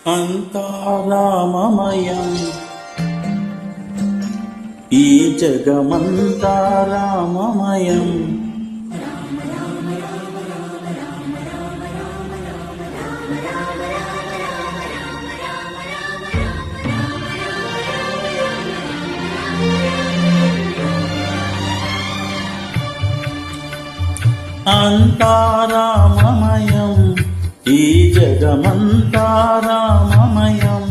అంతా రామమయం ఈ జగమంతా రామమయం. అంతా రామమయం ఈ జగమంతా రామమయం.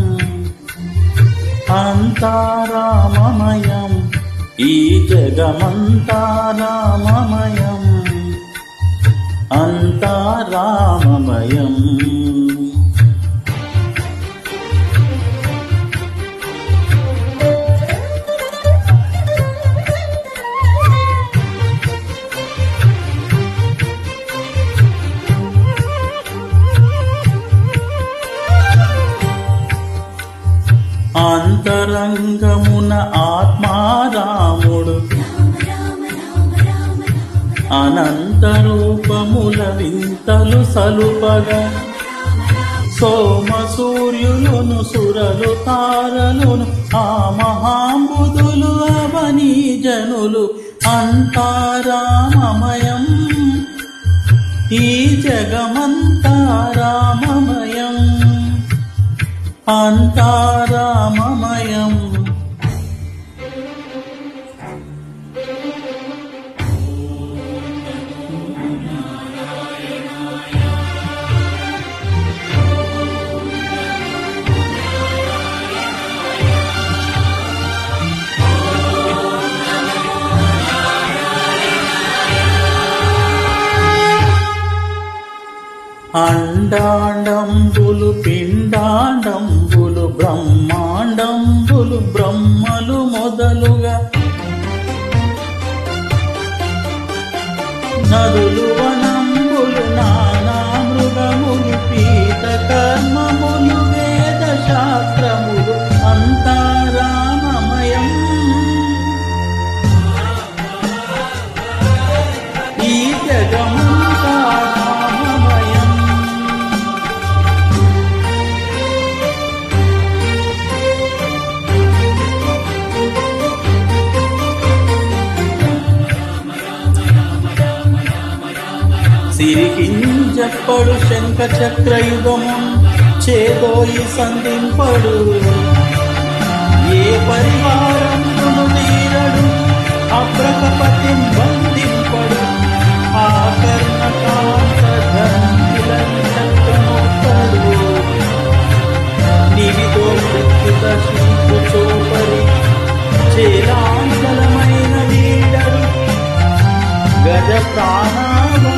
అంతా రామమయం ఈ జగమంతా రామమయం. అంతా రామమయం. అంతరంగమున ఆత్మారాముడు అనంత రూపముల వింతలు సలుపగా సోమ సూర్యులను సురలు తారలును ఆ మహాంబుధులు అవనీ జనులు. అంతా రామమయం ఈ జగమంతా రామమయం. అంతా రామమయం. అండాండంబులు పిండాండంబులు బ్రహ్మాండంబులు బ్రహ్మలు మొదలుగా నదులు వనంబులు నానా మృగములు పీత కర్మములు వేద శాస్త్రములు. అంతా రామమయం ఈ జగమంతా రామమయం. సిరికింజప్పడు శంఖ చక్రయుగము చేదోయి సంధింపడు ఏ పరివారమును తీరడు అబ్రకపతి బంధింపడు ఆ కర్ణకాంతోత్తడు నివితో మృత్యుత శిల్పు చోపరి చేలాంచలమైన వీడడు గజ ప్రాణాలు